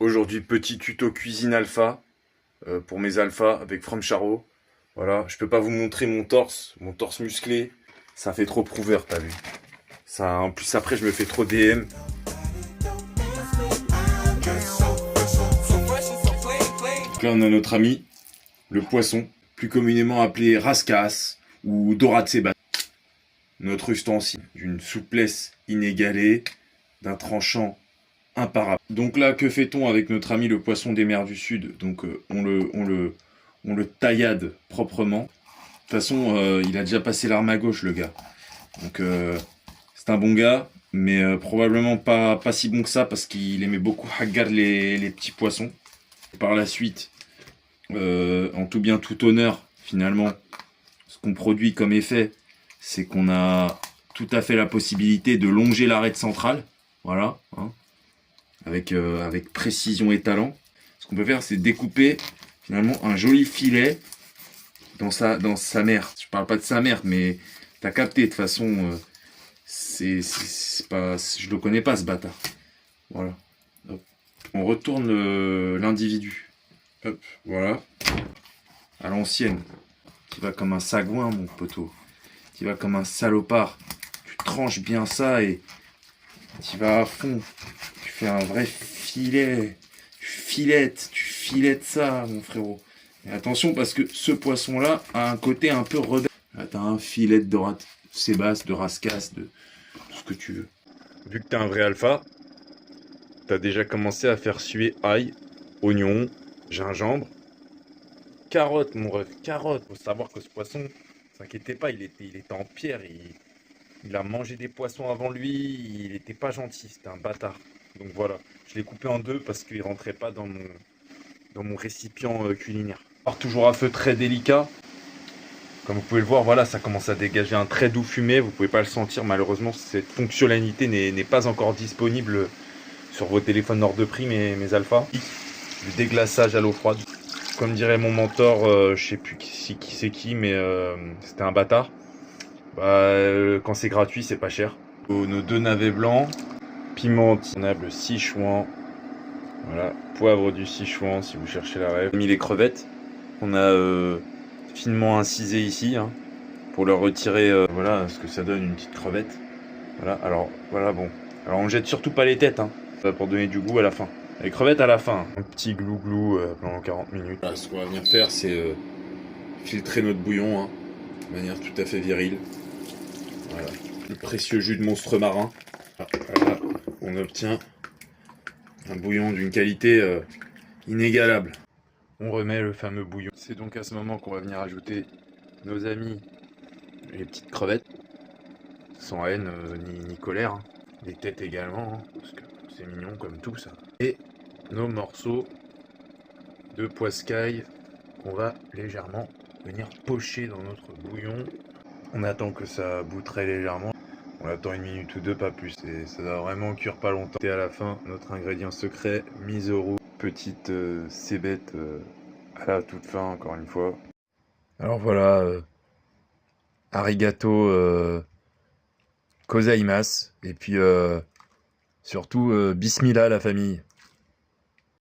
Aujourd'hui, petit tuto cuisine alpha pour mes alphas avec From Charo. Voilà, je peux pas vous montrer mon torse musclé, ça fait trop prouveur, t'as vu. Ça, en plus après, je me fais trop DM. Donc là, on a notre ami, le poisson, plus communément appelé rascasse ou dorade sébaste. Notre ustensile, d'une souplesse inégalée, d'un tranchant imparable. Donc là, que fait-on avec notre ami le poisson des mers du Sud? Donc on le taillade proprement. De toute façon, il a déjà passé l'arme à gauche, le gars. Donc c'est un bon gars, mais probablement pas si bon que ça, parce qu'il aimait beaucoup hagar les petits poissons. Par la suite, en tout bien tout honneur, finalement, ce qu'on produit comme effet, c'est qu'on a tout à fait la possibilité de longer l'arête centrale. Voilà, hein, avec précision et talent. Ce qu'on peut faire, c'est découper finalement un joli filet dans sa mère. Je parle pas de sa mère, mais t'as capté. De toute façon, c'est pas, je le connais pas, ce bâtard. Voilà. Hop. On retourne l'individu. Hop, voilà. À l'ancienne. Qui va comme un sagouin, mon poteau. Qui va comme un salopard. Tu tranches bien ça et tu vas à fond. Tu fais un vrai filet. Tu filettes ça, mon frérot. Et attention, parce que ce poisson-là a un côté un peu rebelle. Là, t'as un filet de dorade sébasse, de rascasse, de tout ce que tu veux. Vu que t'es un vrai alpha, t'as déjà commencé à faire suer ail, oignon, gingembre, carotte, mon ref, carotte. Faut savoir que ce poisson, t'inquiétez pas, il était en pierre. Il a mangé des poissons avant lui, il était pas gentil, c'était un bâtard. Donc voilà, je l'ai coupé en deux parce qu'il rentrait pas dans mon récipient culinaire. Alors toujours à feu très délicat. Comme vous pouvez le voir, voilà, ça commence à dégager un très doux fumet. Vous pouvez pas le sentir, malheureusement, cette fonctionnalité n'est pas encore disponible sur vos téléphones hors de prix, mes alphas. Du déglaçage à l'eau froide. Comme dirait mon mentor, je sais plus qui c'est qui, mais c'était un bâtard. Quand c'est gratuit, c'est pas cher. Nos deux navets blancs, piment le Sichuan. Voilà, poivre du Sichuan si vous cherchez la rêve. J'ai mis les crevettes qu'on a finement incisées ici, hein, pour leur retirer voilà ce que ça donne une petite crevette. Voilà, alors voilà, bon. Alors on jette surtout pas les têtes, hein, pour donner du goût à la fin. Les crevettes à la fin. Un petit glou-glou pendant 40 minutes. Voilà, ce qu'on va venir faire, c'est filtrer notre bouillon, hein, de manière tout à fait virile. Voilà, le précieux jus de monstre marin. Voilà, on obtient un bouillon d'une qualité inégalable. On remet le fameux bouillon. C'est donc à ce moment qu'on va venir ajouter nos amis, les petites crevettes, sans haine ni colère. Hein. Les têtes également, hein, parce que c'est mignon comme tout ça. Et nos morceaux de poiscaille qu'on va légèrement venir pocher dans notre bouillon. On attend que ça bout très légèrement. On attend une minute ou deux, pas plus. Et ça doit vraiment cuire pas longtemps. Et à la fin, notre ingrédient secret, miso, petite cébette à la toute fin, encore une fois. Alors voilà, arigato gozaimasu. Et puis surtout, bismillah la famille.